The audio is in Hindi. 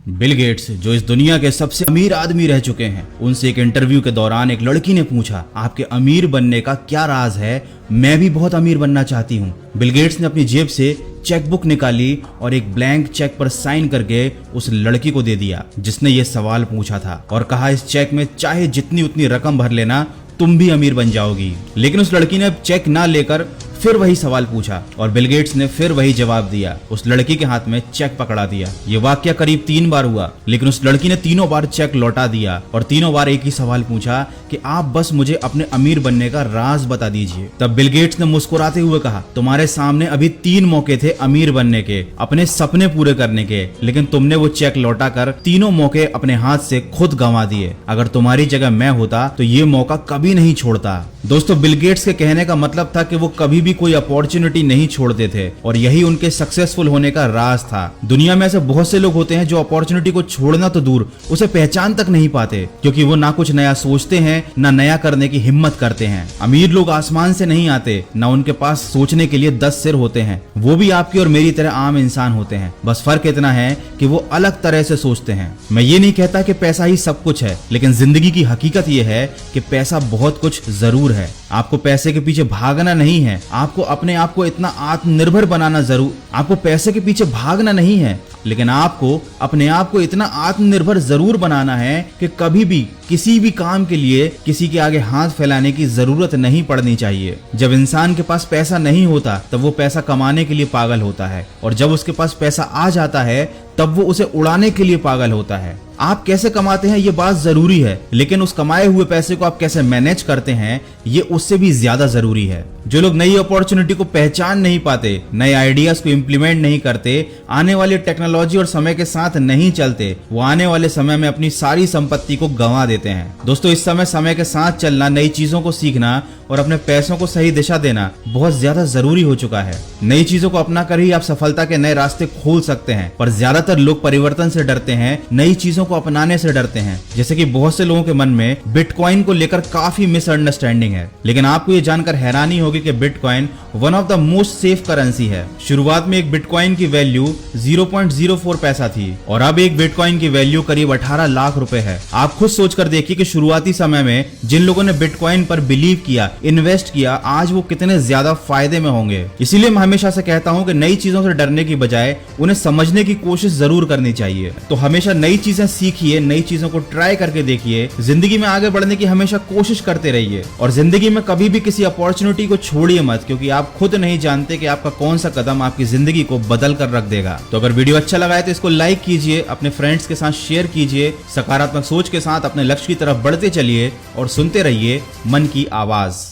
बिल गेट्स, जो इस दुनिया के सबसे अमीर आदमी रह चुके हैं, उनसे एक इंटरव्यू के दौरान एक लड़की ने पूछा, आपके अमीर बनने का क्या राज है? मैं भी बहुत अमीर बनना चाहती हूँ। बिल गेट्स ने अपनी जेब से चेकबुक निकाली और एक ब्लैंक चेक पर साइन करके उस लड़की को दे दिया जिसने ये सवाल पूछा था, और कहा इस चेक में चाहे जितनी उतनी रकम भर लेना, तुम भी अमीर बन जाओगी। लेकिन उस लड़की ने चेक ना लेकर फिर वही सवाल पूछा और बिल गेट्स ने फिर वही जवाब दिया। उस लड़की के हाथ में चेक पकड़ा दिया। ये वाकया करीब 3 बार हुआ, लेकिन उस लड़की ने तीनों बार चेक लौटा दिया और तीनों बार एक ही सवाल पूछा कि आप बस मुझे अपने अमीर बनने का राज बता दीजिए। तब बिल गेट्स ने मुस्कुराते हुए कहा, तुम्हारे सामने अभी 3 मौके थे अमीर बनने के, अपने सपने पूरे करने के, लेकिन तुमने वो चेक लौटा कर तीनों मौके अपने हाथ से खुद गंवा दिए। अगर तुम्हारी जगह मैं होता तो ये मौका कभी नहीं छोड़ता। दोस्तों, बिल गेट्स के कहने का मतलब था कि वो कभी भी कोई अपॉर्चुनिटी नहीं छोड़ते थे और यही उनके सक्सेसफुल होने का राज था। दुनिया में ऐसे बहुत से लोग होते हैं जो अपॉर्चुनिटी को छोड़ना तो दूर, उसे पहचान तक नहीं पाते, क्योंकि वो ना कुछ नया सोचते हैं, ना नया करने की हिम्मत करते हैं। अमीर लोग आसमान से नहीं आते, ना उनके पास सोचने के लिए 10 सिर होते हैं। वो भी आपकी और मेरी तरह आम इंसान होते हैं, बस फर्क इतना है कि वो अलग तरह से सोचते हैं। मैं ये नहीं कहता कि पैसा ही सब कुछ है, लेकिन जिंदगी की हकीकत ये है कि पैसा बहुत कुछ जरूर है। आपको पैसे के पीछे भागना नहीं है, आपको अपने आप को इतना आत्मनिर्भर बनाना जरूर, आपको पैसे के पीछे भागना नहीं है, लेकिन आपको अपने आप को इतना आत्मनिर्भर जरूर बनाना है कि कभी भी किसी भी काम के लिए किसी के आगे हाथ फैलाने की जरूरत नहीं पड़नी चाहिए। जब इंसान के पास पैसा नहीं होता तब वो पैसा कमाने के लिए पागल होता है, और जब उसके पास पैसा आ जाता है तब वो उसे उड़ाने के लिए पागल होता है। आप कैसे कमाते हैं ये बात जरूरी है, लेकिन उस कमाए हुए पैसे को आप कैसे मैनेज करते हैं ये उससे भी ज्यादा जरूरी है। जो लोग नई अपॉर्चुनिटी को पहचान नहीं पाते, नए आइडियाज को इम्प्लीमेंट नहीं करते, आने वाली टेक्नोलॉजी और समय के साथ नहीं चलते, वो आने वाले समय में अपनी सारी संपत्ति को गंवा देते हैं। दोस्तों, इस समय के साथ चलना, नई चीजों को सीखना और अपने पैसों को सही दिशा देना बहुत ज्यादा जरूरी हो चुका है। नई चीजों को अपना कर ही आप सफलता के नए रास्ते खोल सकते हैं, पर ज्यादातर लोग परिवर्तन से डरते हैं, नई चीजों को अपनाने से डरते हैं। जैसे कि बहुत से लोगों के मन में बिटकॉइन को लेकर काफी मिसअंडरस्टैंडिंग है, लेकिन आपको ये जानकर हैरानी होगी कि bitcoin one of the most safe currency है। शुरुआत में एक बिटकॉइन की वैल्यू 0.04 पैसा थी और अब एक बिटकॉइन की वैल्यू करीब 18 लाख रुपए है। आप खुद सोचकर देखिए कि शुरुआती समय में जिन लोगों ने बिटकॉइन पर बिलीव किया, इन्वेस्ट किया, आज वो कितने ज्यादा फायदे में होंगे। इसीलिए मैं हमेशा से कहता हूं कि नई चीजों से डरने की बजाय उन्हें समझने की कोशिश जरूर करनी चाहिए। तो हमेशा नई चीजें सीखिए, नई चीजों को ट्राई करके देखिए, जिंदगी में आगे बढ़ने की हमेशा कोशिश करते रहिए, और जिंदगी में कभी भी किसी अपॉर्चुनिटी को छोड़िए मत, क्योंकि आप खुद नहीं जानते कि आपका कौन सा कदम आपकी जिंदगी को बदल कर रख देगा। तो अगर वीडियो अच्छा लगा है तो इसको लाइक कीजिए, अपने फ्रेंड्स के साथ शेयर कीजिए, सकारात्मक सोच के साथ अपने लक्ष्य की तरफ बढ़ते चलिए और सुनते रहिए मन की आवाज।